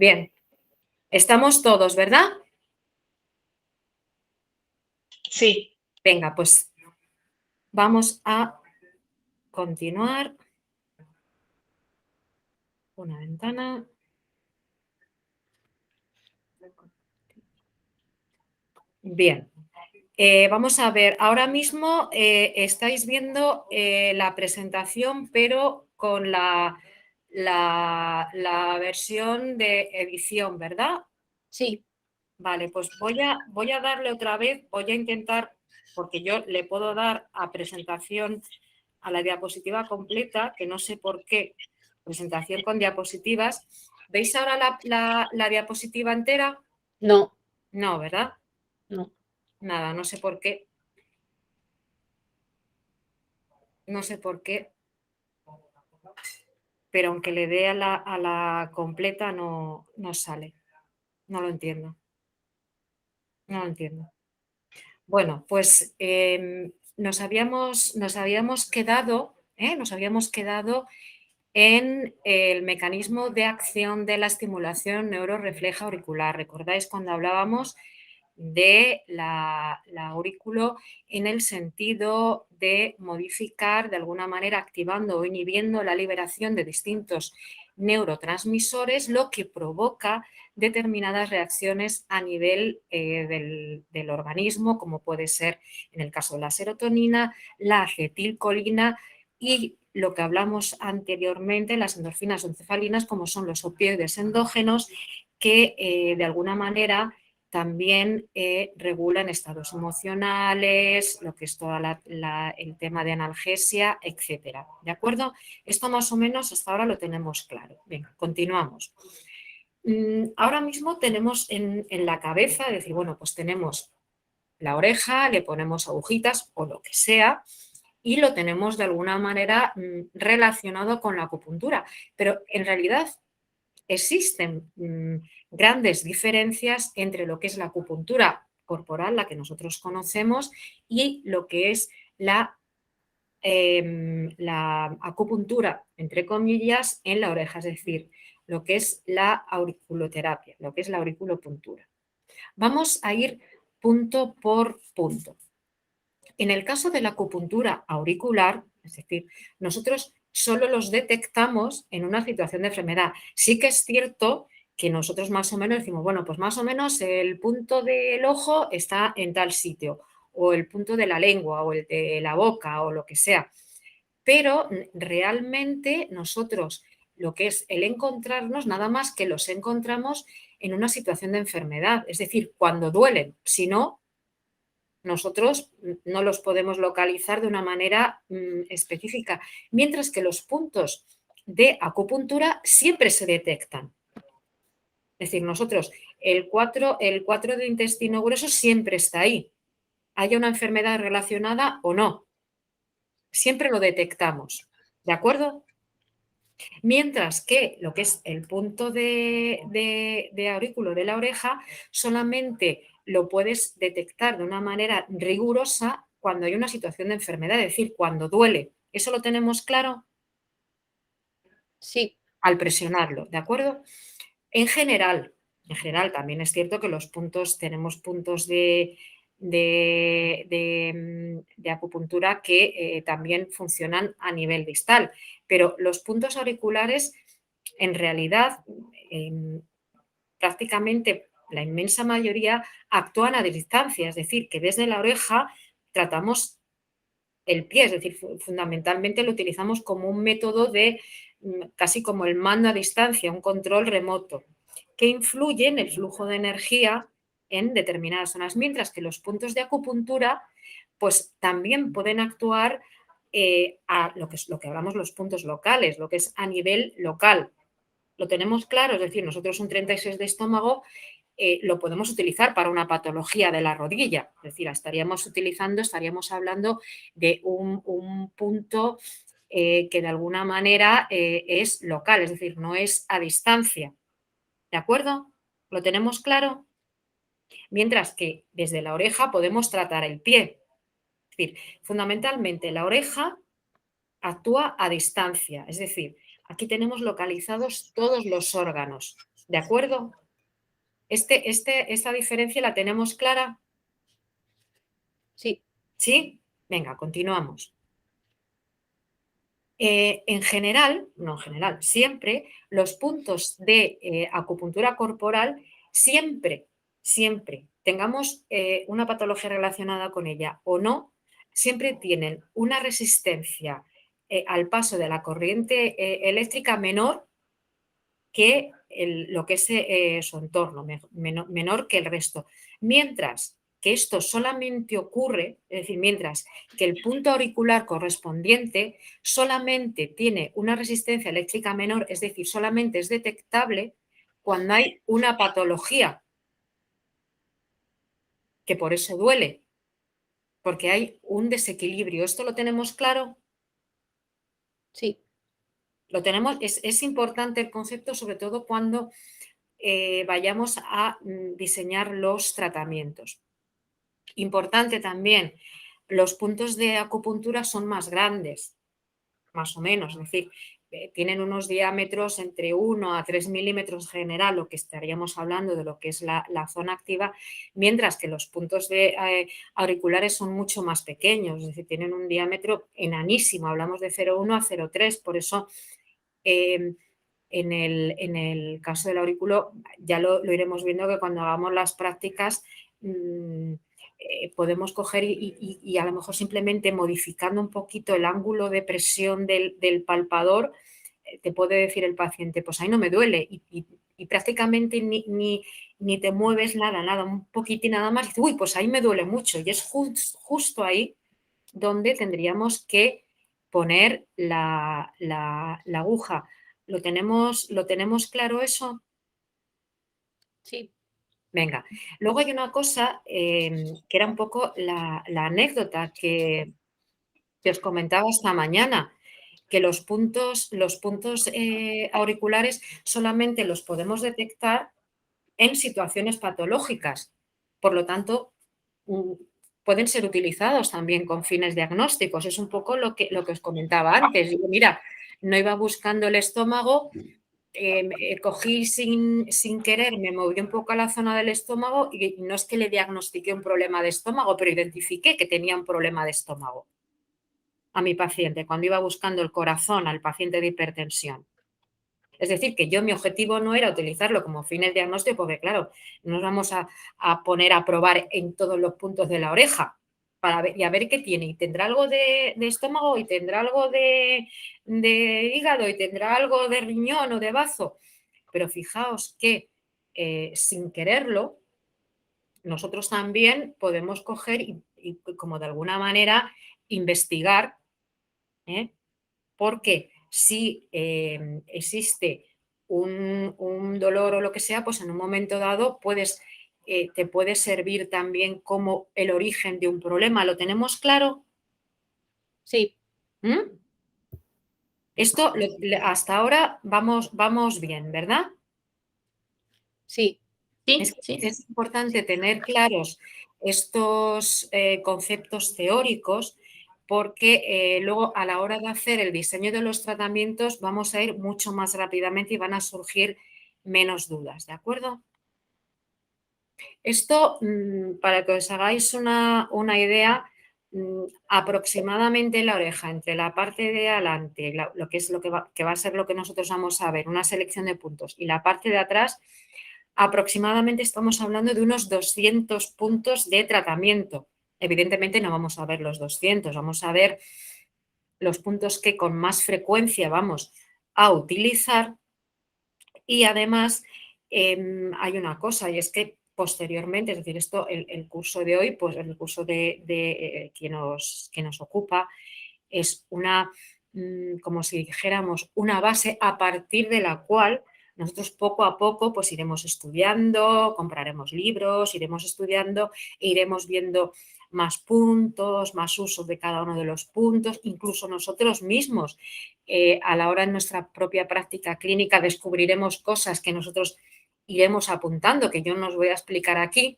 Bien, estamos todos, ¿verdad? Sí. Venga, pues vamos a continuar. Una ventana. Bien, vamos a ver, ahora mismo estáis viendo la presentación, pero con la versión de edición, ¿verdad? Sí. Vale, pues voy a darle otra vez, voy a intentar, porque yo le puedo dar a presentación a la diapositiva completa, que no sé por qué, presentación con diapositivas. ¿Veis ahora la diapositiva entera? No. No, ¿verdad? No. Nada, no sé por qué. No sé por qué. Pero aunque le dé a la completa no sale. No lo entiendo. No lo entiendo. Bueno, pues nos habíamos quedado en el mecanismo de acción de la estimulación neurorefleja auricular. ¿Recordáis cuando hablábamos de la aurículo en el sentido de modificar, de alguna manera activando o inhibiendo la liberación de distintos neurotransmisores, lo que provoca determinadas reacciones a nivel del organismo, como puede ser en el caso de la serotonina, la acetilcolina y lo que hablamos anteriormente, las endorfinas o encefalinas, como son los opioides endógenos, que de alguna manera también regulan estados emocionales, lo que es todo el tema de analgesia, etcétera. ¿De acuerdo? Esto más o menos hasta ahora lo tenemos claro. Venga, continuamos. Ahora mismo tenemos en la cabeza, es decir, bueno, pues tenemos la oreja, le ponemos agujitas o lo que sea, y lo tenemos de alguna manera relacionado con la acupuntura. Pero en realidad existen grandes diferencias entre lo que es la acupuntura corporal, la que nosotros conocemos, y lo que es la acupuntura, entre comillas, en la oreja, es decir, lo que es la auriculoterapia, lo que es la auriculopuntura. Vamos a ir punto por punto. En el caso de la acupuntura auricular, es decir, nosotros solo los detectamos en una situación de enfermedad. Sí que es cierto que nosotros más o menos decimos, bueno, pues más o menos el punto del ojo está en tal sitio, o el punto de la lengua, o el de la boca, o lo que sea. Pero realmente nosotros lo que es el encontrarnos, nada más que los encontramos en una situación de enfermedad, es decir, cuando duelen, si no, nosotros no los podemos localizar de una manera específica, mientras que los puntos de acupuntura siempre se detectan. Es decir, nosotros, el 4 de intestino grueso siempre está ahí, haya una enfermedad relacionada o no, siempre lo detectamos, ¿de acuerdo? Mientras que lo que es el punto de aurículo de la oreja solamente lo puedes detectar de una manera rigurosa cuando hay una situación de enfermedad, es decir, cuando duele. ¿Eso lo tenemos claro? Sí. Al presionarlo, ¿de acuerdo? En general también es cierto que los puntos, tenemos puntos de acupuntura que también funcionan a nivel distal, pero los puntos auriculares en realidad prácticamente la inmensa mayoría actúan a distancia, es decir, que desde la oreja tratamos el pie, es decir, fundamentalmente lo utilizamos como un método de casi como el mando a distancia, un control remoto, que influye en el flujo de energía en determinadas zonas, mientras que los puntos de acupuntura pues también pueden actuar a lo que hablamos los puntos locales, lo que es a nivel local. Lo tenemos claro, es decir, nosotros un 36 de estómago lo podemos utilizar para una patología de la rodilla, es decir, estaríamos hablando de un punto que de alguna manera es local, es decir, no es a distancia. ¿De acuerdo? ¿Lo tenemos claro? Mientras que desde la oreja podemos tratar el pie. Es decir, fundamentalmente la oreja actúa a distancia, es decir, aquí tenemos localizados todos los órganos, ¿De acuerdo? Esta diferencia la tenemos clara. Sí. ¿Sí? Venga, continuamos. En general, no en general, siempre los puntos de acupuntura corporal, siempre tengamos una patología relacionada con ella o no, siempre tienen una resistencia al paso de la corriente eléctrica menor que lo que es su entorno, menor que el resto. Mientras que esto solamente ocurre, es decir, mientras que el punto auricular correspondiente solamente tiene una resistencia eléctrica menor, es decir, solamente es detectable cuando hay una patología, que por eso duele, porque hay un desequilibrio. ¿Esto lo tenemos claro? Sí. Lo tenemos, es importante el concepto, sobre todo cuando vayamos a diseñar los tratamientos. Importante también, los puntos de acupuntura son más grandes, más o menos, es decir, tienen unos diámetros entre 1 a 3 milímetros en general, lo que estaríamos hablando de lo que es la zona activa, mientras que los puntos auriculares son mucho más pequeños, es decir, tienen un diámetro enanísimo, hablamos de 0,1 a 0,3, por eso en el caso del aurículo ya lo iremos viendo, que cuando hagamos las prácticas podemos coger y a lo mejor simplemente modificando un poquito el ángulo de presión del palpador, te puede decir el paciente, pues ahí no me duele, y prácticamente ni te mueves nada, un poquitín nada más, y dices, uy, pues ahí me duele mucho, y es justo ahí donde tendríamos que poner la aguja. ¿Lo tenemos claro eso? Sí. Venga. Luego hay una cosa que era un poco la anécdota que os comentaba esta mañana, que los puntos auriculares solamente los podemos detectar en situaciones patológicas. Por lo tanto, pueden ser utilizados también con fines diagnósticos. Es un poco lo que os comentaba antes. Digo, mira, no iba buscando el estómago, cogí sin querer, me moví un poco a la zona del estómago y no es que le diagnostiqué un problema de estómago, pero identifiqué que tenía un problema de estómago a mi paciente cuando iba buscando el corazón al paciente de hipertensión. Es decir, que mi objetivo no era utilizarlo como fines diagnósticos, porque claro, no nos vamos a poner a probar en todos los puntos de la oreja para ver, y a ver qué tiene. Y tendrá algo de estómago, y tendrá algo de hígado, y tendrá algo de riñón o de bazo. Pero fijaos que sin quererlo, nosotros también podemos coger y como de alguna manera investigar, porque si existe un dolor o lo que sea, pues en un momento dado te puede servir también como el origen de un problema. ¿Lo tenemos claro? Sí. ¿Mm? Esto hasta ahora vamos bien, ¿verdad? Sí. Es importante tener claros estos conceptos teóricos, porque luego a la hora de hacer el diseño de los tratamientos vamos a ir mucho más rápidamente y van a surgir menos dudas, ¿de acuerdo? Esto, para que os hagáis una idea, aproximadamente la oreja, entre la parte de adelante, lo que va a ser lo que nosotros vamos a ver, una selección de puntos, y la parte de atrás, aproximadamente estamos hablando de unos 200 puntos de tratamiento. Evidentemente no vamos a ver los 200, vamos a ver los puntos que con más frecuencia vamos a utilizar, y además hay una cosa, y es que posteriormente, es decir, esto, el curso de hoy, pues el curso de que nos ocupa, es como si dijéramos, una base a partir de la cual nosotros poco a poco pues iremos estudiando, compraremos libros, iremos estudiando e iremos viendo más puntos, más usos de cada uno de los puntos, incluso nosotros mismos a la hora de nuestra propia práctica clínica descubriremos cosas que nosotros iremos apuntando, que yo no os voy a explicar aquí,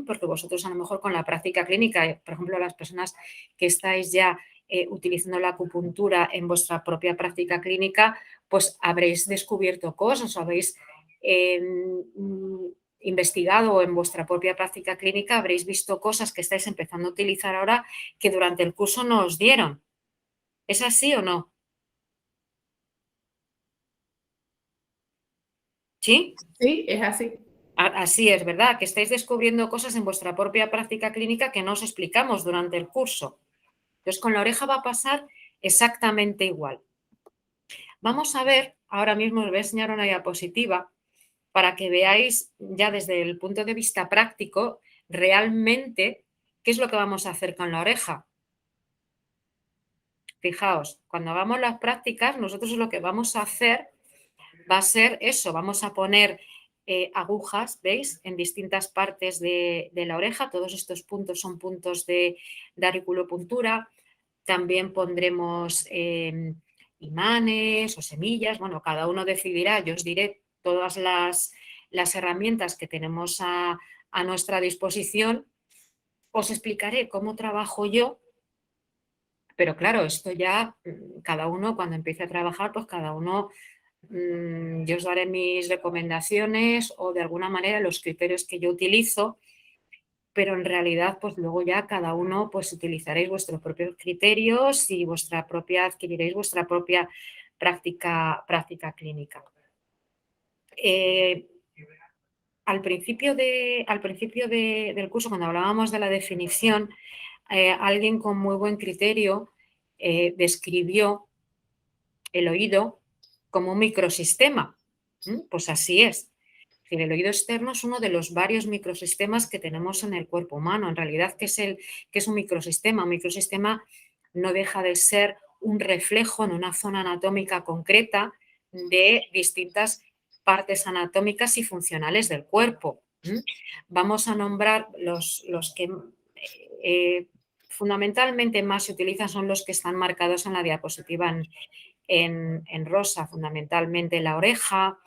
porque vosotros a lo mejor con la práctica clínica, por ejemplo, las personas que estáis ya utilizando la acupuntura en vuestra propia práctica clínica, pues habréis descubierto cosas, habéis investigado o en vuestra propia práctica clínica habréis visto cosas que estáis empezando a utilizar ahora que durante el curso no os dieron. ¿Es así o no? ¿Sí? Sí, es así. Así es, ¿verdad? Que estáis descubriendo cosas en vuestra propia práctica clínica que no os explicamos durante el curso. Entonces, con la oreja va a pasar exactamente igual. Vamos a ver, ahora mismo os voy a enseñar una diapositiva para que veáis ya desde el punto de vista práctico realmente qué es lo que vamos a hacer con la oreja. Fijaos, cuando hagamos las prácticas, nosotros lo que vamos a hacer va a ser eso, vamos a poner agujas, ¿veis? En distintas partes de la oreja, todos estos puntos son puntos de auriculopuntura. También pondremos imanes o semillas, bueno, cada uno decidirá, yo os diré todas las herramientas que tenemos a nuestra disposición, os explicaré cómo trabajo yo, pero claro, esto ya cada uno cuando empiece a trabajar, pues cada uno, yo os daré mis recomendaciones o de alguna manera los criterios que yo utilizo, pero en realidad pues luego ya cada uno pues utilizaréis vuestros propios criterios y adquiriréis vuestra propia práctica clínica. Al principio del curso, cuando hablábamos de la definición, alguien con muy buen criterio describió el oído como un microsistema. Pues así es. El oído externo es uno de los varios microsistemas que tenemos en el cuerpo humano. En realidad, ¿qué es un microsistema? Un microsistema no deja de ser un reflejo en una zona anatómica concreta de distintas partes anatómicas y funcionales del cuerpo. Vamos a nombrar los que fundamentalmente más se utilizan, son los que están marcados en la diapositiva en rosa, fundamentalmente la oreja,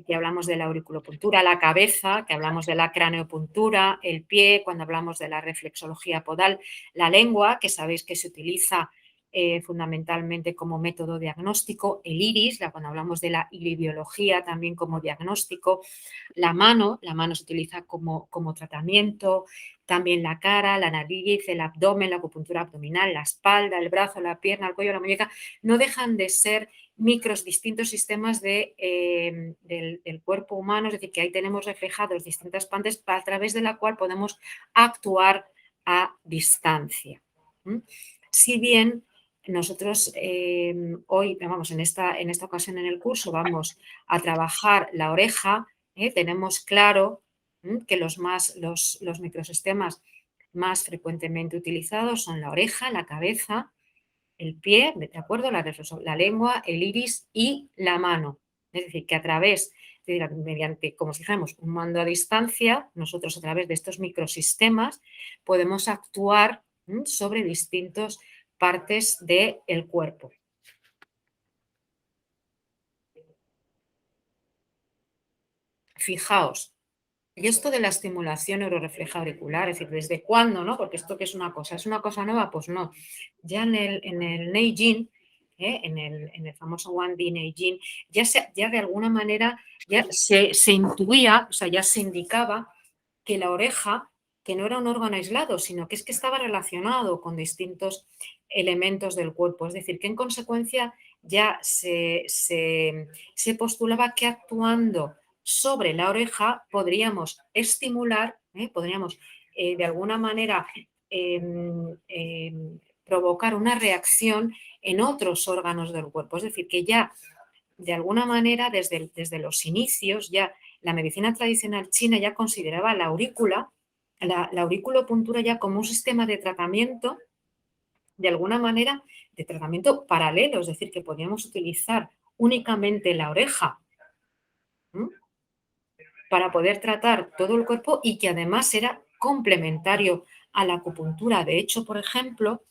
que hablamos de la auriculopuntura, la cabeza, que hablamos de la craneopuntura, el pie, cuando hablamos de la reflexología podal, la lengua, que sabéis que se utiliza fundamentalmente como método diagnóstico, el iris, cuando hablamos de la iribiología también como diagnóstico, la mano se utiliza como tratamiento, también la cara, la nariz, el abdomen, la acupuntura abdominal, la espalda, el brazo, la pierna, el cuello, la muñeca, no dejan de ser distintos sistemas del cuerpo humano, es decir, que ahí tenemos reflejados distintas partes a través de la cual podemos actuar a distancia. Si bien nosotros hoy, en esta ocasión en el curso vamos a trabajar la oreja, tenemos claro que los microsistemas más frecuentemente utilizados son la oreja, la cabeza, el pie, ¿de acuerdo? La lengua, el iris y la mano. Es decir, que mediante, como si dijéramos, un mando a distancia, nosotros a través de estos microsistemas podemos actuar sobre distintas partes del cuerpo. Fijaos, y esto de la estimulación neurorefleja auricular, es decir, ¿desde cuándo, no? Porque esto que es una cosa nueva, pues no. Ya en el Neijin, en el famoso 1D Neijin, ya de alguna manera ya se intuía, o sea, ya se indicaba que la oreja, que no era un órgano aislado, sino que es que estaba relacionado con distintos elementos del cuerpo. Es decir, que en consecuencia ya se postulaba que actuando sobre la oreja podríamos estimular, podríamos de alguna manera provocar una reacción en otros órganos del cuerpo. Es decir, que ya de alguna manera desde los inicios ya la medicina tradicional china ya consideraba la auriculopuntura ya como un sistema de tratamiento, de alguna manera, de tratamiento paralelo, es decir, que podíamos utilizar únicamente la oreja para poder tratar todo el cuerpo y que además era complementario a la acupuntura. De hecho, por ejemplo,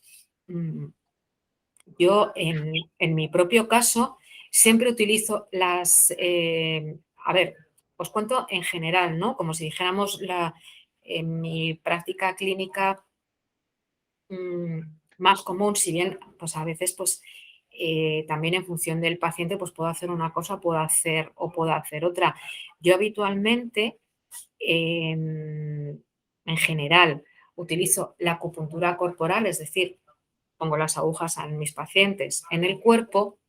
yo en mi propio caso siempre utilizo a ver, os cuento en general, ¿no? Como si dijéramos en mi práctica clínica más común, si bien pues a veces pues también en función del paciente, pues puedo hacer una cosa, puedo hacer otra. Yo habitualmente, en general, utilizo la acupuntura corporal, es decir, pongo las agujas a mis pacientes en el cuerpo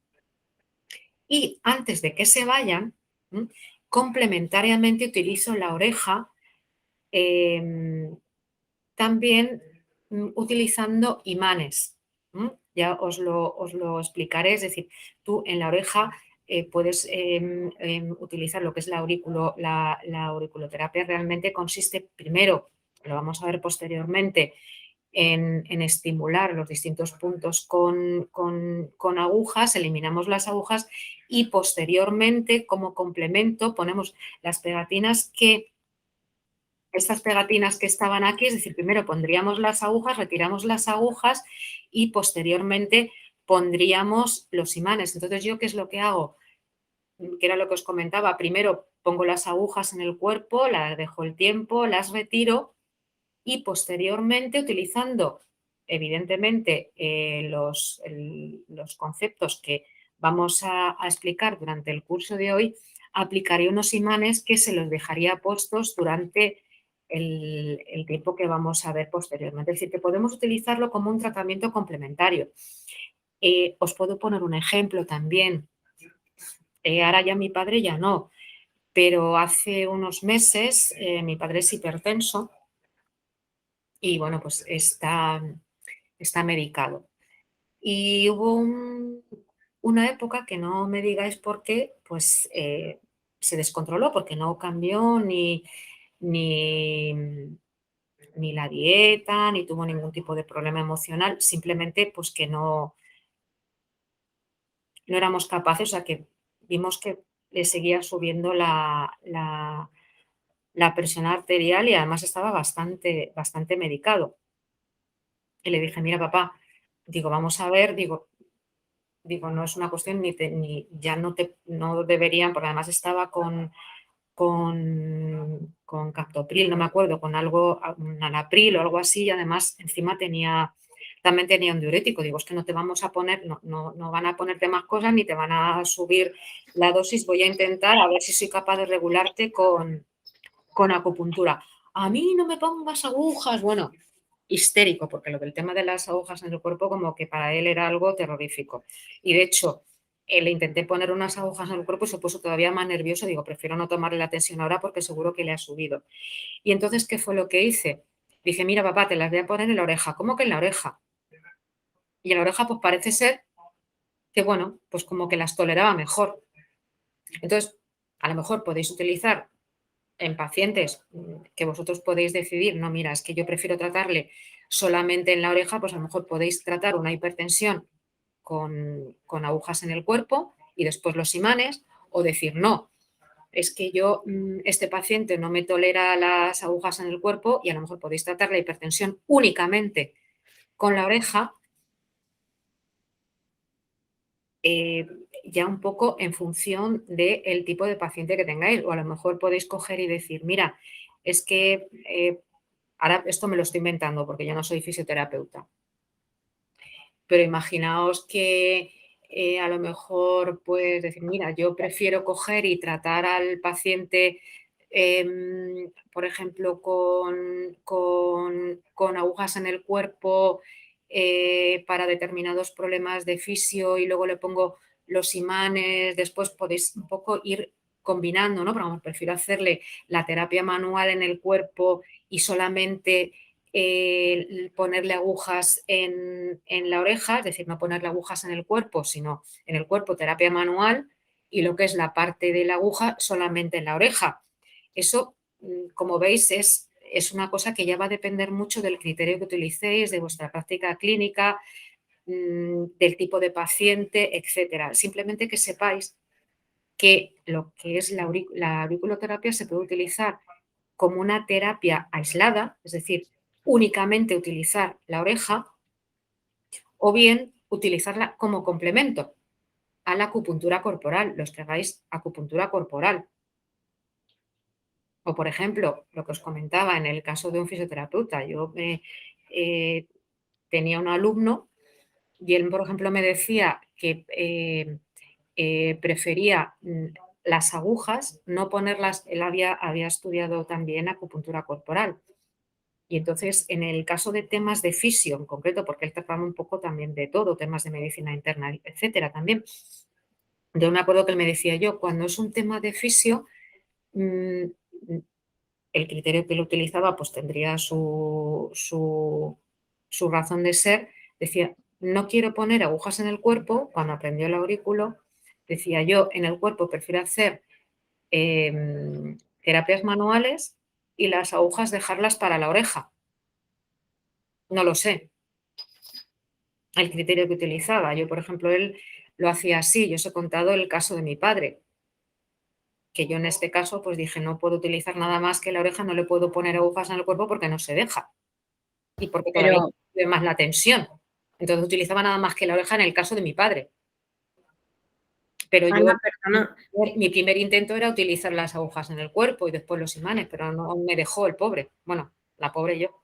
y antes de que se vayan, complementariamente utilizo la oreja, también utilizando imanes. Ya os lo explicaré, es decir, tú en la oreja puedes utilizar lo que es la auriculoterapia. Realmente consiste primero, lo vamos a ver posteriormente, en estimular los distintos puntos con agujas, eliminamos las agujas y posteriormente, como complemento, ponemos las pegatinas estas pegatinas que estaban aquí, es decir, primero pondríamos las agujas, retiramos las agujas y posteriormente pondríamos los imanes. Entonces, ¿yo qué es lo que hago? Que era lo que os comentaba. Primero pongo las agujas en el cuerpo, las dejo el tiempo, las retiro y posteriormente, utilizando evidentemente los conceptos que vamos a explicar durante el curso de hoy, aplicaré unos imanes que se los dejaría puestos durante el tiempo que vamos a ver posteriormente. Es decir, que podemos utilizarlo como un tratamiento complementario. Os puedo poner un ejemplo también. Ahora ya mi padre ya no, pero hace unos meses mi padre es hipertenso y bueno, pues está medicado. Y hubo una época que no me digáis por qué, pues se descontroló porque no cambió ni, ni la dieta, ni tuvo ningún tipo de problema emocional, simplemente pues que no éramos capaces, o sea que vimos que le seguía subiendo la presión arterial y además estaba bastante medicado. Y le dije, mira papá, digo, vamos a ver, digo, no es una cuestión ya no deberían, porque además estaba con captopril, no me acuerdo, con algo, un anapril o algo así, y además encima también tenía un diurético. Digo, es que no te vamos a poner, no van a ponerte más cosas ni te van a subir la dosis. Voy a intentar a ver si soy capaz de regularte con acupuntura. A mí no me pongas agujas. Bueno, histérico, porque lo del tema de las agujas en el cuerpo como que para él era algo terrorífico. Y de hecho, le intenté poner unas agujas en el cuerpo y se puso todavía más nervioso. Digo, prefiero no tomarle la tensión ahora porque seguro que le ha subido. Y entonces, ¿qué fue lo que hice? Dije, mira, papá, te las voy a poner en la oreja. ¿Cómo que en la oreja? Y en la oreja, pues parece ser que, bueno, pues como que las toleraba mejor. Entonces, a lo mejor podéis utilizar en pacientes que vosotros podéis decidir, no, mira, es que yo prefiero tratarle solamente en la oreja, pues a lo mejor podéis tratar una hipertensión con agujas en el cuerpo y después los imanes, o decir, no, es que yo, este paciente no me tolera las agujas en el cuerpo y a lo mejor podéis tratar la hipertensión únicamente con la oreja, ya un poco en función del tipo de paciente que tengáis, o a lo mejor podéis coger y decir, mira, es que ahora esto me lo estoy inventando porque yo no soy fisioterapeuta, pero imaginaos que a lo mejor puedes decir, mira, yo prefiero coger y tratar al paciente, por ejemplo, con agujas en el cuerpo para determinados problemas de fisio y luego le pongo los imanes, después podéis un poco ir combinando, ¿no? Pero vamos, prefiero hacerle la terapia manual en el cuerpo y solamente ponerle agujas en la oreja, es decir, no ponerle agujas en el cuerpo, sino en el cuerpo terapia manual y lo que es la parte de la aguja solamente en la oreja. Eso, como veis, es una cosa que ya va a depender mucho del criterio que utilicéis, de vuestra práctica clínica, del tipo de paciente, etcétera. Simplemente que sepáis que lo que es la auriculoterapia se puede utilizar como una terapia aislada, es decir, únicamente utilizar la oreja, o bien utilizarla como complemento a la acupuntura corporal, los que hagáis acupuntura corporal. O, por ejemplo, lo que os comentaba en el caso de un fisioterapeuta, yo tenía un alumno y él, por ejemplo, me decía que prefería las agujas, no ponerlas, él había estudiado también acupuntura corporal. Y entonces, en el caso de temas de fisio en concreto, porque él trataba un poco también de todo, temas de medicina interna, etcétera, también. Yo me acuerdo que él me decía, yo, cuando es un tema de fisio, el criterio que él utilizaba pues tendría su razón de ser. Decía, no quiero poner agujas en el cuerpo. Cuando aprendió el aurículo, decía, yo en el cuerpo prefiero hacer terapias manuales y las agujas dejarlas para la oreja. No lo sé, el criterio que utilizaba. Yo, por ejemplo, él lo hacía así. Yo os he contado el caso de mi padre, que yo en este caso pues dije, no puedo utilizar nada más que la oreja, no le puedo poner agujas en el cuerpo porque no se deja y porque todavía Pero, ve más la tensión. Entonces utilizaba nada más que la oreja en el caso de mi padre. Pero yo, Ana, perdona, mi primer intento era utilizar las agujas en el cuerpo y después los imanes, pero no me dejó el pobre. Bueno, la pobre yo.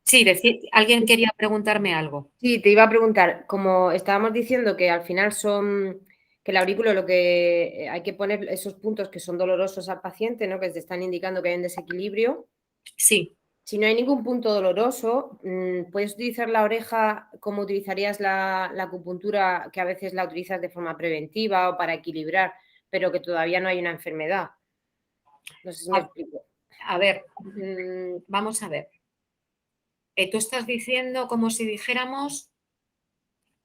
Sí, alguien quería preguntarme algo. Sí, te iba a preguntar, como estábamos diciendo que al final que el aurículo lo que hay que poner esos puntos que son dolorosos al paciente, ¿no? Que te están indicando que hay un desequilibrio. Sí, Si no hay ningún punto doloroso, puedes utilizar la oreja como utilizarías la acupuntura, que a veces la utilizas de forma preventiva o para equilibrar, pero que todavía no hay una enfermedad. No sé si me explico. a ver, vamos a ver. Tú estás diciendo como si dijéramos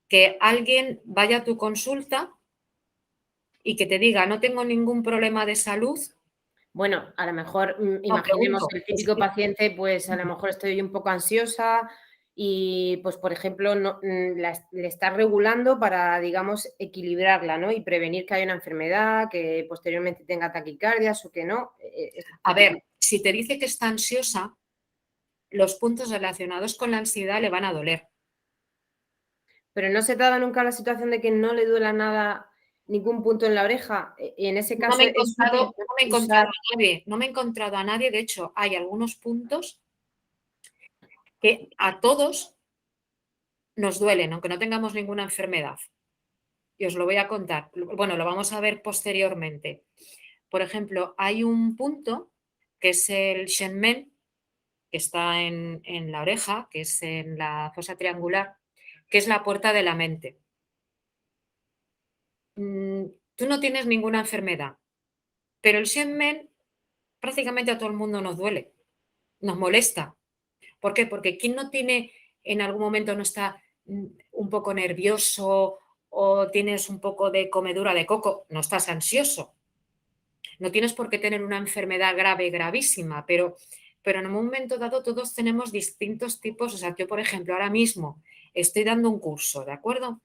que alguien vaya a tu consulta y que te diga, no tengo ningún problema de salud. Bueno, a lo mejor No, imaginemos pregunto. el típico paciente, pues a lo mejor estoy un poco ansiosa y pues por ejemplo le estás regulando para, digamos, equilibrarla, ¿no? Y prevenir que haya una enfermedad, que posteriormente tenga taquicardias o que no. A ver, si te dice que está ansiosa, los puntos relacionados con la ansiedad le van a doler. Pero no se te ha dado nunca la situación de que no le duela nada ningún punto en la oreja. Y en ese No caso me he es encontrado, útil no me he encontrado usar. a nadie, no me he encontrado a nadie. De hecho, hay algunos puntos que a todos nos duelen, aunque no tengamos ninguna enfermedad. Y os lo voy a contar. Bueno, lo vamos a ver posteriormente. Por ejemplo, hay un punto que es el Shenmen, que está en la oreja, que es en la fosa triangular, que es la puerta de la mente. Tú no tienes ninguna enfermedad, pero el Shenmen prácticamente a todo el mundo nos duele, nos molesta. ¿Por qué? Porque ¿quién no tiene, en algún momento no está un poco nervioso o tienes un poco de comedura de coco? No estás ansioso. No tienes por qué tener una enfermedad grave, gravísima, pero en un momento dado todos tenemos distintos tipos. O sea, yo, por ejemplo, ahora mismo estoy dando un curso, ¿de acuerdo?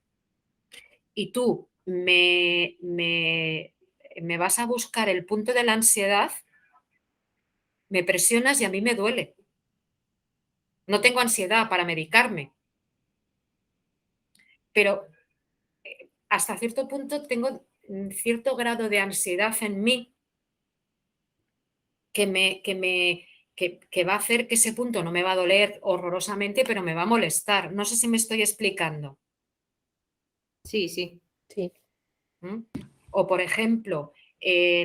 Y tú me vas a buscar el punto de la ansiedad, me presionas y a mí me duele. No tengo ansiedad para medicarme, pero hasta cierto punto tengo cierto grado de ansiedad en mí que va a hacer que ese punto no me va a doler horrorosamente, pero me va a molestar. No sé si me estoy explicando. Sí, sí. sí. O, por ejemplo, a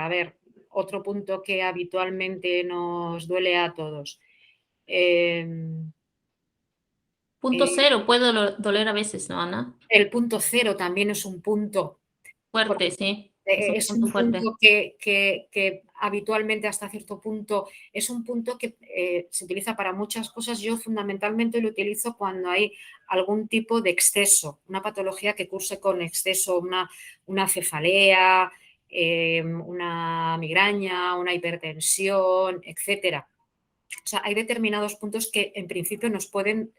ver, otro punto que habitualmente nos duele a todos. Punto cero puede doler a veces, ¿no, Ana? El punto cero también es un punto Fuerte, sí. Es un fuerte. punto que habitualmente hasta cierto punto es un punto que se utiliza para muchas cosas. Yo fundamentalmente lo utilizo cuando hay algún tipo de exceso, una patología que curse con exceso, una cefalea, una migraña, una hipertensión, etcétera. O sea, hay determinados puntos que en principio nos pueden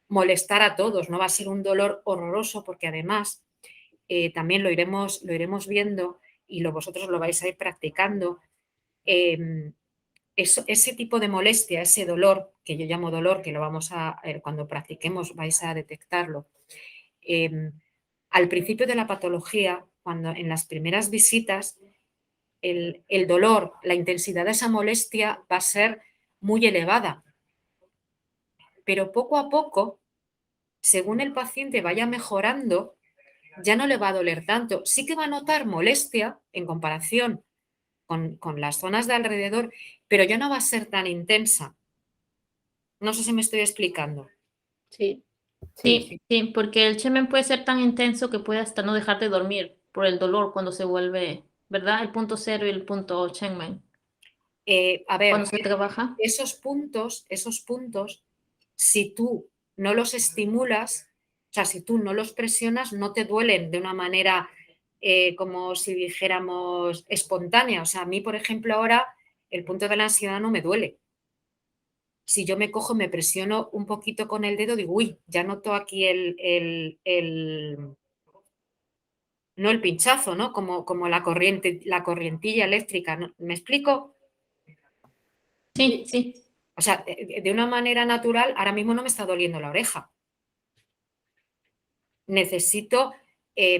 molestar a todos. No va a ser un dolor horroroso porque además también lo iremos viendo y vosotros lo vais a ir practicando. Ese tipo de molestia, ese dolor, que yo llamo dolor, que lo vamos a, cuando practiquemos vais a detectarlo. Al principio de la patología, cuando en las primeras visitas, el dolor, la intensidad de esa molestia va a ser muy elevada. pero poco a poco, según el paciente vaya mejorando, ya no le va a doler tanto. Sí que va a notar molestia en comparación con las zonas de alrededor, pero ya no va a ser tan intensa. No sé si me estoy explicando. Sí. Sí, sí, porque el shemen puede ser tan intenso que puede hasta no dejar de dormir por el dolor cuando se vuelve, ¿verdad? El punto 0 y el punto shemen. A ver, Cuando se trabaja. esos puntos, si tú no los estimulas, o sea, si tú no los presionas, no te duelen de una manera como si dijéramos espontánea. O sea, a mí, por ejemplo, ahora el punto de la ansiedad no me duele. Si yo me cojo, me presiono un poquito con el dedo, digo, uy, ya noto aquí no el pinchazo, ¿no? Como la corrientilla eléctrica, ¿no? ¿Me explico? Sí, sí. O sea, de una manera natural, ahora mismo no me está doliendo la oreja. Necesito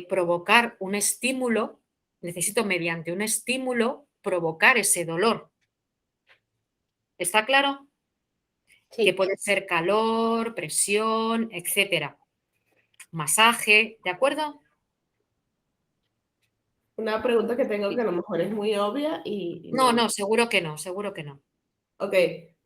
provocar un estímulo, necesito mediante un estímulo provocar ese dolor. ¿Está claro? Que Sí. puede ser calor, presión, etcétera. Masaje, ¿de acuerdo? Una pregunta que tengo que a lo mejor es muy obvia y No, no, seguro que no, seguro que no. Ok,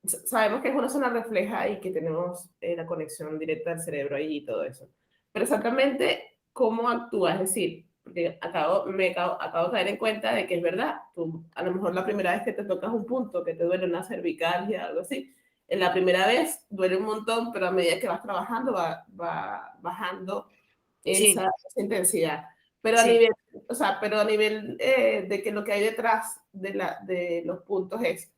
sabemos que es una zona refleja y que tenemos la conexión directa al cerebro ahí y todo eso. Pero exactamente cómo actúa, es decir, porque acabo de caer en cuenta de que es verdad, tú a lo mejor la primera vez que te tocas un punto que te duele una cervicalia, algo así, en la primera vez duele un montón, pero a medida que vas trabajando va bajando Sí, esa intensidad. Pero a sí. nivel, o sea, pero a nivel de que lo que hay detrás de los puntos es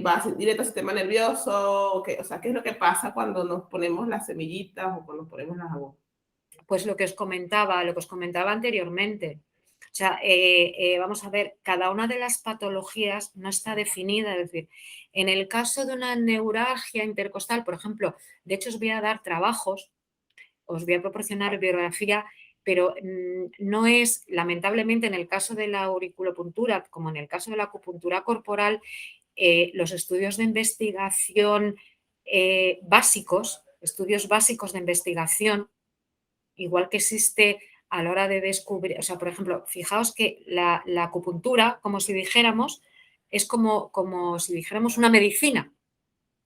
va directo al sistema nervioso, o sea, ¿qué es lo que pasa cuando nos ponemos las semillitas o cuando nos ponemos las agujas? Pues lo que os comentaba anteriormente. O sea, vamos a ver, cada una de las patologías no está definida, es decir, en el caso de una neuralgia intercostal, por ejemplo, de hecho os voy a dar trabajos, os voy a proporcionar bibliografía, pero no es, lamentablemente, en el caso de la auriculopuntura, como en el caso de la acupuntura corporal, los estudios de investigación básicos, estudios básicos de investigación, igual que existe a la hora de descubrir, o sea, por ejemplo, fijaos que la acupuntura, como si dijéramos, es como si dijéramos una medicina.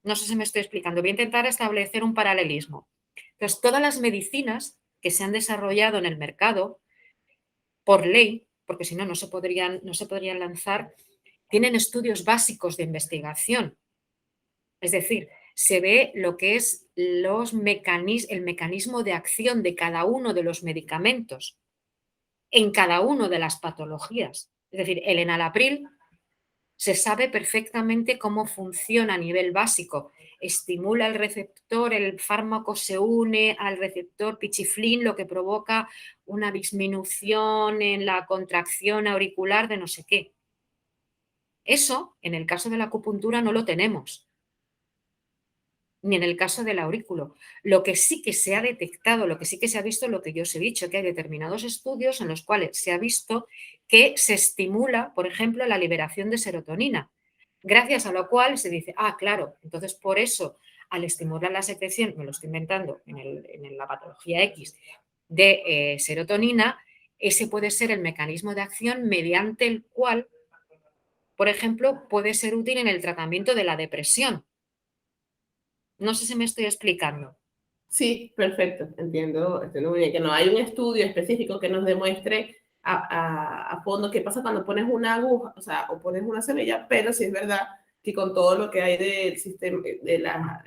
No sé si me estoy explicando. Voy a intentar establecer un paralelismo. Entonces, todas las medicinas que se han desarrollado en el mercado, por ley, porque si no, no se podrían lanzar, tienen estudios básicos de investigación. Es decir, se ve lo que es el mecanismo de acción de cada uno de los medicamentos en cada una de las patologías. Es decir, el enalapril se sabe perfectamente cómo funciona a nivel básico. Estimula el receptor, el fármaco se une al receptor pichiflín, lo que provoca una disminución en la contracción auricular de no sé qué. Eso, en el caso de la acupuntura, no lo tenemos, ni en el caso del aurículo. Lo que sí que se ha detectado, lo que sí que se ha visto, lo que yo os he dicho, que hay determinados estudios en los cuales se ha visto que se estimula, por ejemplo, la liberación de serotonina, gracias a lo cual se dice, ah, claro, entonces por eso, al estimular la secreción, me lo estoy inventando, en la patología X de serotonina, ese puede ser el mecanismo de acción mediante el cual, por ejemplo, puede ser útil en el tratamiento de la depresión. No sé si me estoy explicando. Sí, perfecto, entiendo muy bien que no hay un estudio específico que nos demuestre a fondo qué pasa cuando pones una aguja, o sea, o pones una semilla, pero sí es verdad que con todo lo que hay del sistema, de las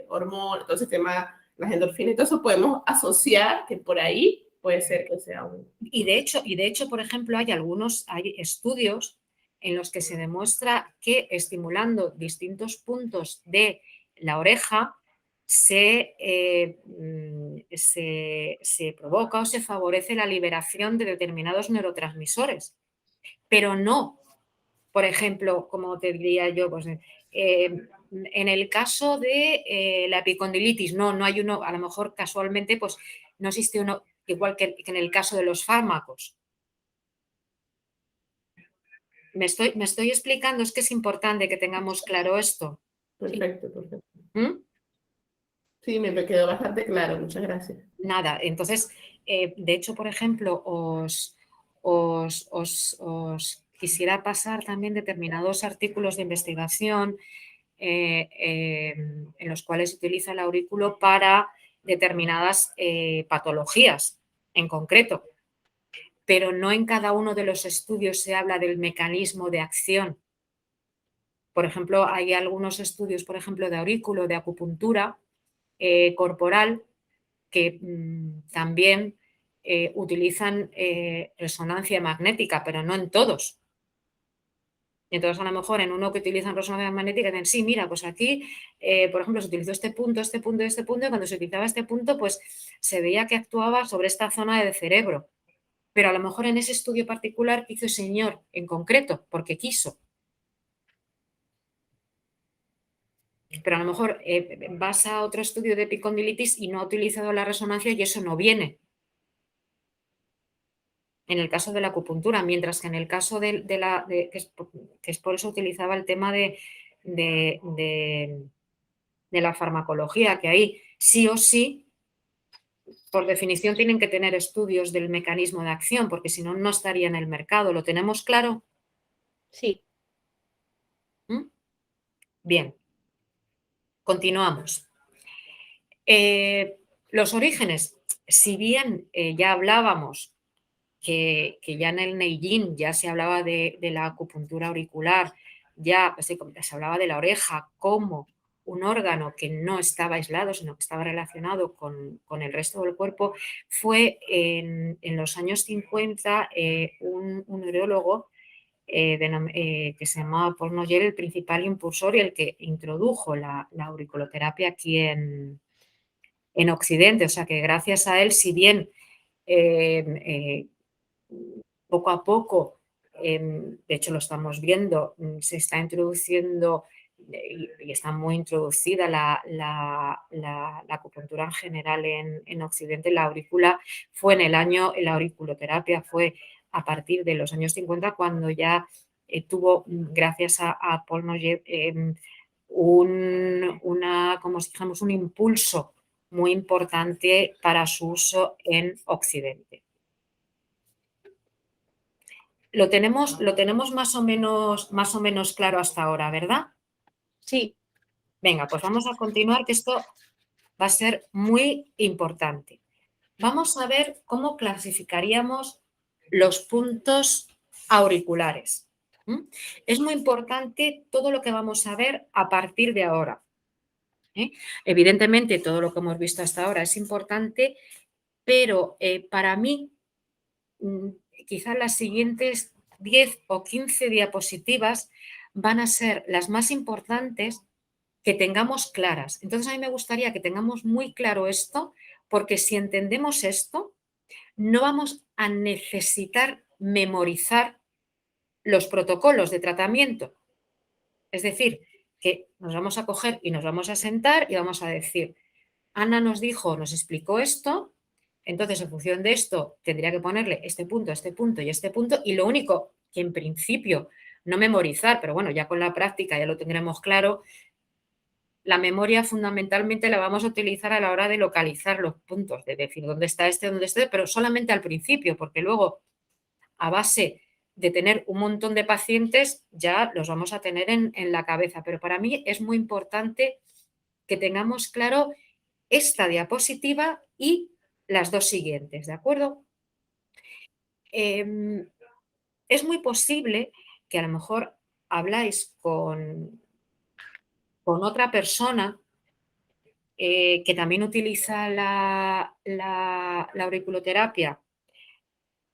hormonas, todo el sistema, las endorfinas y todo eso, podemos asociar que por ahí puede ser que sea un... Y de hecho, por ejemplo, hay estudios en los que se demuestra que estimulando distintos puntos de la oreja se provoca o se favorece la liberación de determinados neurotransmisores, pero no, por ejemplo, como te diría yo, pues, en el caso de la epicondilitis, no hay uno, a lo mejor casualmente, pues no existe uno, igual que en el caso de los fármacos. Me estoy explicando, es que es importante que tengamos claro esto. Perfecto, perfecto. ¿Mm? Sí, me quedó bastante claro, muchas gracias. Nada, entonces, de hecho, por ejemplo, os quisiera pasar también determinados artículos de investigación en los cuales se utiliza el aurículo para determinadas patologías en concreto, pero no en cada uno de los estudios se habla del mecanismo de acción. Por ejemplo, hay algunos estudios, por ejemplo, de aurículo, de acupuntura corporal, que también utilizan resonancia magnética, pero no en todos. Y entonces, a lo mejor en uno que utilizan resonancia magnética dicen, sí, mira, pues aquí, por ejemplo, se utilizó este punto, este punto y este punto, y cuando se utilizaba este punto, pues se veía que actuaba sobre esta zona del cerebro. Pero a lo mejor en ese estudio particular hizo ese señor en concreto, porque quiso. Pero a lo mejor vas a otro estudio de epicondilitis y no ha utilizado la resonancia y eso no viene. En el caso de la acupuntura, mientras que en el caso que es por eso utilizaba el tema de la farmacología, que ahí sí o sí, por definición, tienen que tener estudios del mecanismo de acción, porque si no, no estaría en el mercado. ¿Lo tenemos claro? Sí. ¿Mm? Bien, continuamos. Los orígenes, si bien ya hablábamos que ya en el Neijin ya se hablaba de la acupuntura auricular, ya se hablaba de la oreja como un órgano que no estaba aislado, sino que estaba relacionado con el resto del cuerpo, fue en los años 50 un neurólogo que se llamaba Paul Noyer el principal impulsor y el que introdujo la auriculoterapia aquí en Occidente. O sea que gracias a él, si bien poco a poco, de hecho lo estamos viendo, se está introduciendo y está muy introducida la acupuntura en general en Occidente. La auriculoterapia fue a partir de los años 50 cuando ya tuvo, gracias a Paul Noyer, como si dijéramos, un impulso muy importante para su uso en Occidente. Lo tenemos más o menos claro hasta ahora, ¿verdad? Sí. Venga, pues vamos a continuar, que esto va a ser muy importante. Vamos a ver cómo clasificaríamos los puntos auriculares. Es muy importante todo lo que vamos a ver a partir de ahora. Evidentemente, todo lo que hemos visto hasta ahora es importante, pero para mí, quizás las siguientes 10 o 15 diapositivas van a ser las más importantes que tengamos claras. Entonces, a mí me gustaría que tengamos muy claro esto, porque si entendemos esto, no vamos a necesitar memorizar los protocolos de tratamiento. Es decir, que nos vamos a coger y nos vamos a sentar y vamos a decir, Ana nos dijo, nos explicó esto, entonces en función de esto tendría que ponerle este punto y este punto, y lo único que en principio no memorizar, pero bueno, ya con la práctica ya lo tendremos claro, la memoria fundamentalmente la vamos a utilizar a la hora de localizar los puntos, de decir dónde está dónde está, pero solamente al principio, porque luego a base de tener un montón de pacientes ya los vamos a tener en la cabeza. Pero para mí es muy importante que tengamos claro esta diapositiva y las dos siguientes, ¿de acuerdo? Es muy posible que a lo mejor habláis con otra persona que también utiliza la auriculoterapia,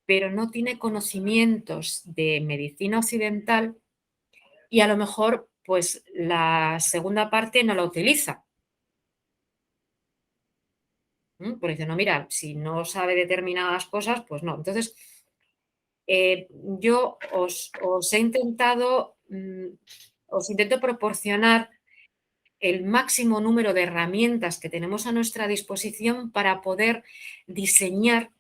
pero no tiene conocimientos de medicina occidental y a lo mejor pues la segunda parte no la utiliza. Porque dice, no, mira, si no sabe determinadas cosas, pues no. Entonces, yo os he intentado, os intento proporcionar el máximo número de herramientas que tenemos a nuestra disposición para poder diseñar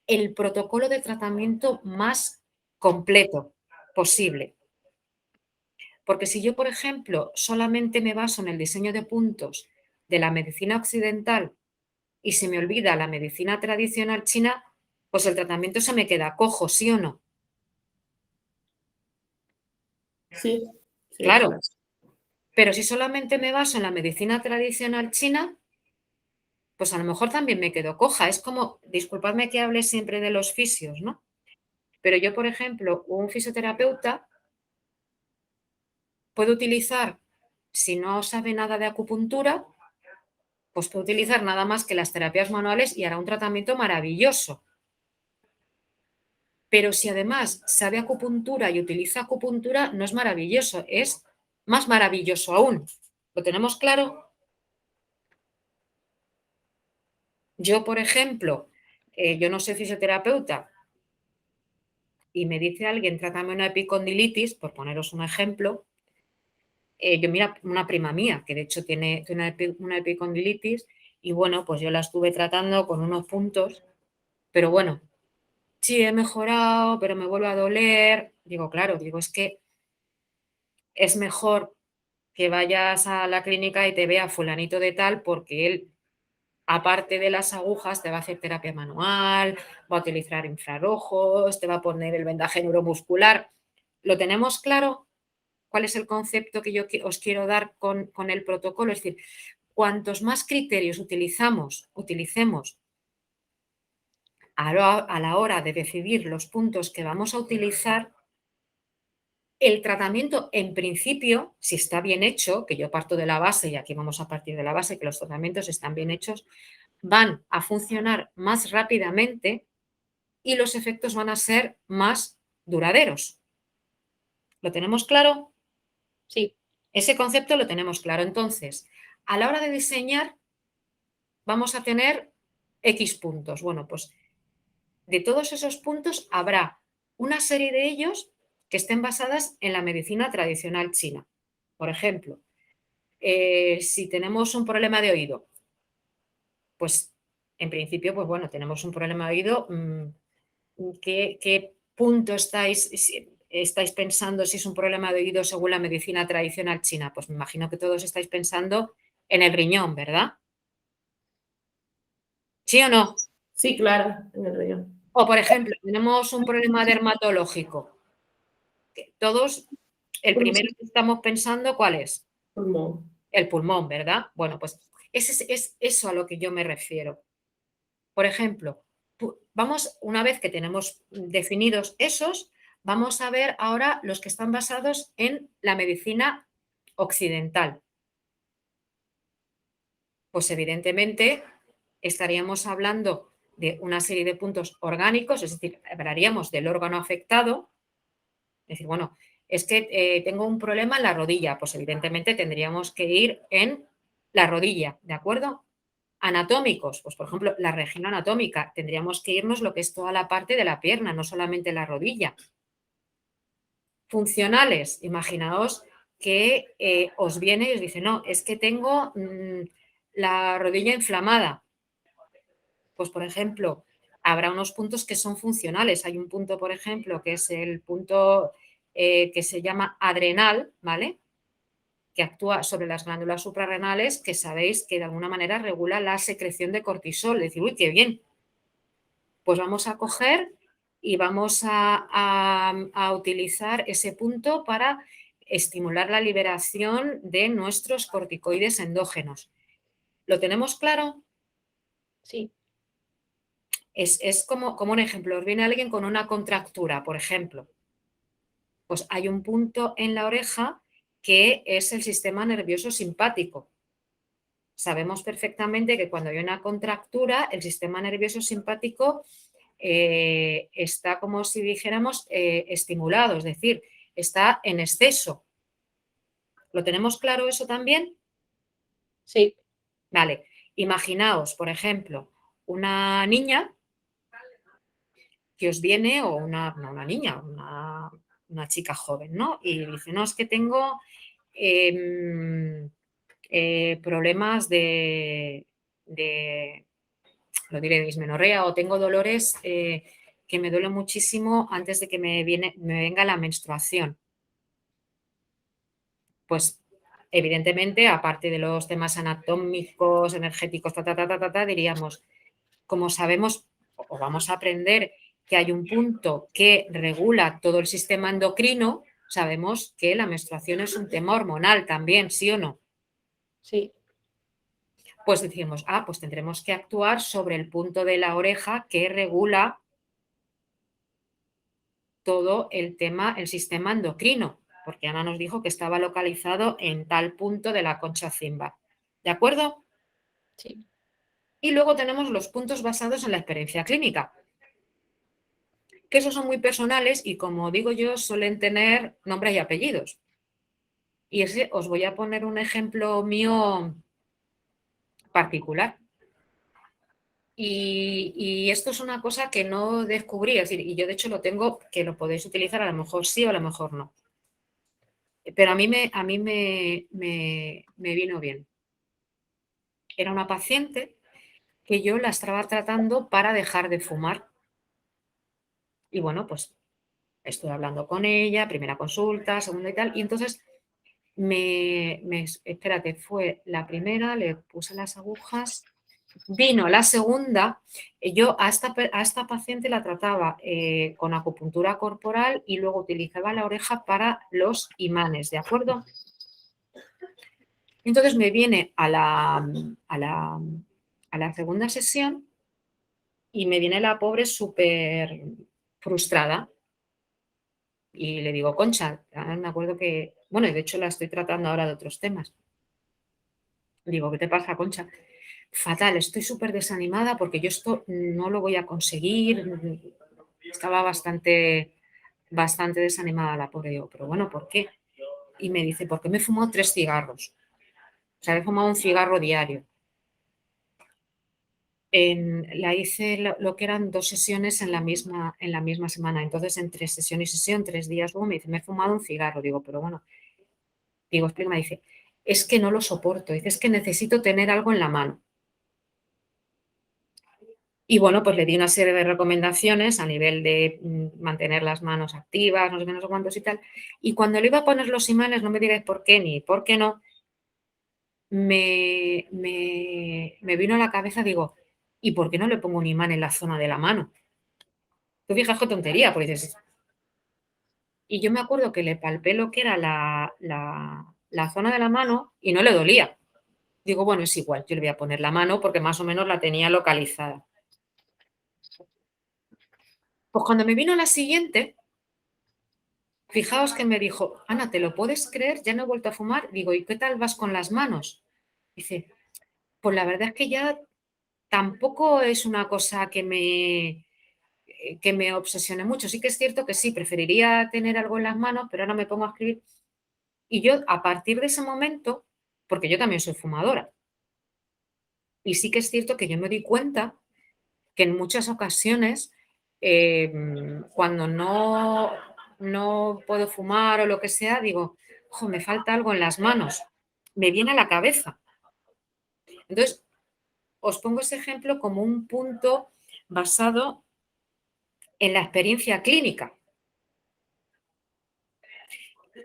el protocolo de tratamiento más completo posible. Porque si yo, por ejemplo, solamente me baso en el diseño de puntos de la medicina occidental y se me olvida la medicina tradicional china, pues el tratamiento se me queda cojo, ¿sí o no? Sí, sí, Claro. Pero si solamente me baso en la medicina tradicional china, pues a lo mejor también me quedo coja. Es como, disculpadme que hable siempre de los fisios, ¿no? Pero yo, por ejemplo, un fisioterapeuta puede utilizar, si no sabe nada de acupuntura, pues puede utilizar nada más que las terapias manuales y hará un tratamiento maravilloso. Pero si además sabe acupuntura y utiliza acupuntura, no es maravilloso, es más maravilloso aún. ¿Lo tenemos claro? Yo, por ejemplo, yo no soy fisioterapeuta y me dice alguien, trátame una epicondilitis, por poneros un ejemplo, yo mira, una prima mía, que de hecho tiene una epicondilitis, y bueno, pues yo la estuve tratando con unos puntos, pero bueno, sí he mejorado, pero me vuelve a doler. Digo, claro, digo, es que es mejor que vayas a la clínica y te vea fulanito de tal, porque él, aparte de las agujas, te va a hacer terapia manual, va a utilizar infrarrojos, te va a poner el vendaje neuromuscular. ¿Lo tenemos claro? ¿Cuál es el concepto que yo os quiero dar con el protocolo? Es decir, cuantos más criterios utilicemos a la hora de decidir los puntos que vamos a utilizar, el tratamiento, en principio, si está bien hecho, que yo parto de la base, y aquí vamos a partir de la base, que los tratamientos están bien hechos, van a funcionar más rápidamente y los efectos van a ser más duraderos. ¿Lo tenemos claro? Sí, Ese concepto lo tenemos claro. Entonces, a la hora de diseñar, vamos a tener X puntos. Bueno, pues de todos esos puntos habrá una serie de ellos que estén basadas en la medicina tradicional china. Por ejemplo, si tenemos un problema de oído, pues en principio, pues bueno, tenemos un problema de oído. ¿Qué punto estáis pensando si es un problema de oído según la medicina tradicional china? Pues me imagino que todos estáis pensando en el riñón, ¿verdad? ¿Sí o no? sí, claro, en el riñón. O, por ejemplo, tenemos un problema dermatológico. Todos, el primero que estamos pensando, ¿cuál es? Pulmón. El pulmón, ¿verdad? Bueno, pues es eso a lo que yo me refiero. Por ejemplo, vamos, una vez que tenemos definidos esos, vamos a ver ahora los que están basados en la medicina occidental. Pues evidentemente estaríamos hablando de una serie de puntos orgánicos, es decir, hablaríamos del órgano afectado. Es decir, bueno, es que tengo un problema en la rodilla, pues evidentemente tendríamos que ir en la rodilla, ¿de acuerdo? Anatómicos, pues por ejemplo, la región anatómica, tendríamos que irnos lo que es toda la parte de la pierna, no solamente la rodilla. Funcionales, imaginaos que os viene y os dice, no, es que tengo la rodilla inflamada. Pues por ejemplo, habrá unos puntos que son funcionales. Hay un punto, por ejemplo, que es el punto que se llama adrenal, ¿vale? Que actúa sobre las glándulas suprarrenales, que sabéis que de alguna manera regula la secreción de cortisol. Es decir, uy, qué bien. Pues vamos a coger y vamos a utilizar ese punto para estimular la liberación de nuestros corticoides endógenos. ¿Lo tenemos claro? sí, Es como un ejemplo. Os viene alguien con una contractura, por ejemplo. Pues hay un punto en la oreja que es el sistema nervioso simpático. Sabemos perfectamente que cuando hay una contractura, el sistema nervioso simpático está, como si dijéramos, estimulado, es decir, está en exceso. ¿Lo tenemos claro eso también? sí, Vale. Imaginaos, por ejemplo, una niña que os viene, o no una niña, una chica joven, ¿no? Y dice, no, es que tengo problemas lo diré, de dismenorrea, o tengo dolores que me duelen muchísimo antes de que me venga la menstruación. Pues evidentemente, aparte de los temas anatómicos, energéticos, diríamos, como sabemos o vamos a aprender que hay un punto que regula todo el sistema endocrino, sabemos que la menstruación es un tema hormonal también, ¿sí o no? Sí. Pues decimos, pues tendremos que actuar sobre el punto de la oreja que regula todo el tema, el sistema endocrino, porque Ana nos dijo que estaba localizado en tal punto de la concha cimbar. ¿De acuerdo? Sí. Y luego tenemos los puntos basados en la experiencia clínica, que esos son muy personales y, como digo yo, suelen tener nombre y apellidos. Y ese os voy a poner un ejemplo mío particular. Y esto es una cosa que no descubrí, es decir, y yo de hecho lo tengo, que lo podéis utilizar, a lo mejor sí o a lo mejor no. Pero a mí me vino bien. Era una paciente que yo la estaba tratando para dejar de fumar. Y bueno, pues estuve hablando con ella, primera consulta, segunda y tal, y entonces espérate, fue la primera, le puse las agujas, vino la segunda, yo a esta paciente la trataba con acupuntura corporal y luego utilizaba la oreja para los imanes, ¿de acuerdo? Entonces me viene a la segunda sesión y me viene la pobre súper frustrada. Y le digo, Concha, me acuerdo que, bueno, y de hecho la estoy tratando ahora de otros temas. Digo, ¿qué te pasa, Concha? Fatal, estoy súper desanimada porque yo esto no lo voy a conseguir. Estaba bastante desanimada la pobre. Digo, pero bueno, ¿por qué? Y me dice, porque me he fumado 3 cigarros. O sea, he fumado un cigarro diario. La hice lo que eran 2 sesiones en la misma semana. Entonces, entre sesión y sesión, 3 días luego me dice, me he fumado un cigarro. Digo, pero bueno, explícame. Dice, es que no lo soporto. Dice, es que necesito tener algo en la mano. Y bueno, pues le di una serie de recomendaciones a nivel de mantener las manos activas, no sé qué, no sé cuántos y tal. Y cuando le iba a poner los imanes, no me digáis por qué ni por qué no, me vino a la cabeza, digo, ¿y por qué no le pongo un imán en la zona de la mano? Tú fijas qué tontería, pues dices. Y yo me acuerdo que le palpé lo que era la zona de la mano y no le dolía. Digo, bueno, es igual, yo le voy a poner la mano porque más o menos la tenía localizada. Pues cuando me vino la siguiente, fijaos que me dijo, Ana, ¿te lo puedes creer? Ya no he vuelto a fumar. Digo, ¿y qué tal vas con las manos? Dice, pues la verdad es que ya tampoco es una cosa que me obsesione mucho. Sí que es cierto que sí, preferiría tener algo en las manos, pero ahora me pongo a escribir. Y yo, a partir de ese momento, porque yo también soy fumadora, y sí que es cierto que yo me di cuenta que en muchas ocasiones, cuando no puedo fumar o lo que sea, digo, ojo, me falta algo en las manos, me viene a la cabeza. Entonces, os pongo ese ejemplo como un punto basado en la experiencia clínica.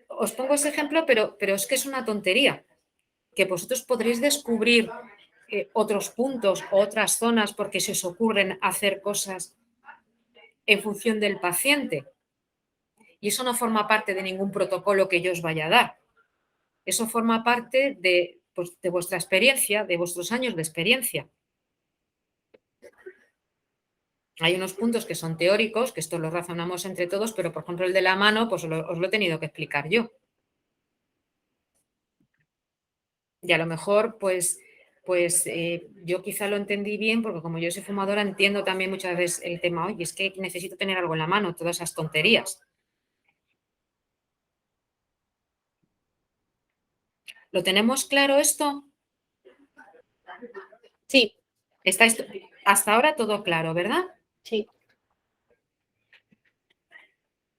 Os pongo ese ejemplo, pero es que es una tontería, que vosotros podréis descubrir otros puntos o otras zonas porque se os ocurren hacer cosas en función del paciente. Y eso no forma parte de ningún protocolo que yo os vaya a dar. Eso forma parte de vuestra experiencia, de vuestros años de experiencia. Hay unos puntos que son teóricos, que esto lo razonamos entre todos, pero por ejemplo el de la mano, pues os lo he tenido que explicar yo. Y a lo mejor, pues yo quizá lo entendí bien, porque como yo soy fumadora, entiendo también muchas veces el tema, oye, es que necesito tener algo en la mano, todas esas tonterías. ¿Lo tenemos claro esto? Sí. ¿Estáis hasta ahora todo claro, verdad? Sí.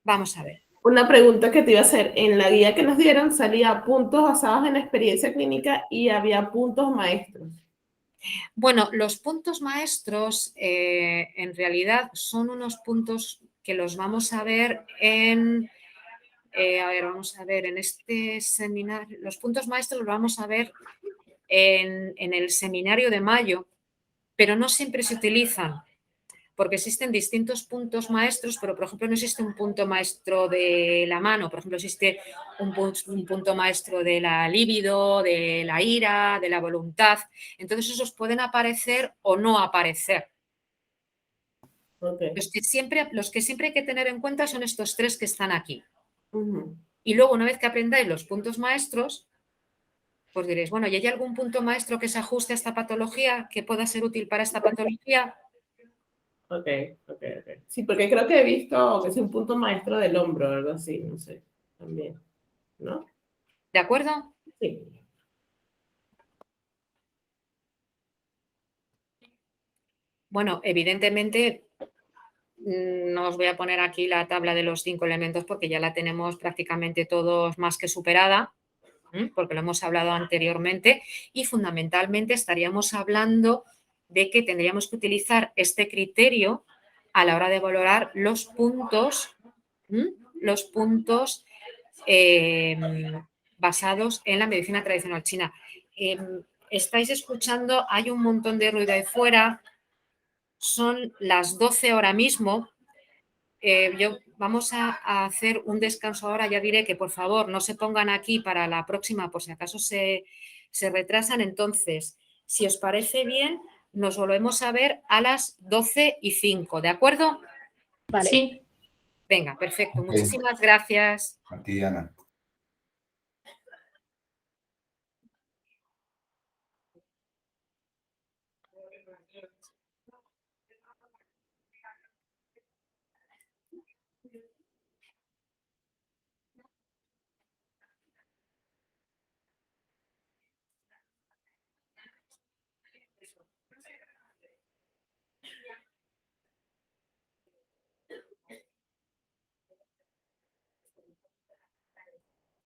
Vamos a ver. Una pregunta que te iba a hacer. En la guía que nos dieron salía puntos basados en la experiencia clínica y había puntos maestros. Bueno, los puntos maestros en realidad son unos puntos que los vamos a ver en A ver, vamos a ver, en este seminario, los puntos maestros los vamos a ver en el seminario de mayo, pero no siempre se utilizan, porque existen distintos puntos maestros, pero por ejemplo no existe un punto maestro de la mano, por ejemplo existe un punto maestro de la libido, de la ira, de la voluntad, entonces esos pueden aparecer o no aparecer. Ok. Los que siempre hay que tener en cuenta son estos 3 que están aquí. Ujú. Y luego, una vez que aprendáis los puntos maestros, pues diréis, bueno, ¿y hay algún punto maestro que se ajuste a esta patología, que pueda ser útil para esta patología? Ok. Sí, porque creo que he visto que es un punto maestro del hombro, algo así, no sé, también, ¿no? ¿De acuerdo? Sí. Bueno, evidentemente no os voy a poner aquí la tabla de los 5 elementos porque ya la tenemos prácticamente todos más que superada, porque lo hemos hablado anteriormente, y fundamentalmente estaríamos hablando de que tendríamos que utilizar este criterio a la hora de valorar los puntos basados en la medicina tradicional china. Estáis escuchando, hay un montón de ruido ahí fuera, son las 12 ahora mismo. Vamos a hacer un descanso ahora, ya diré que por favor no se pongan aquí para la próxima por si acaso se retrasan. Entonces, si os parece bien, nos volvemos a ver a las 12:05, ¿de acuerdo? Vale. Sí. Venga, perfecto. Ok. Muchísimas gracias. A ti, Ana.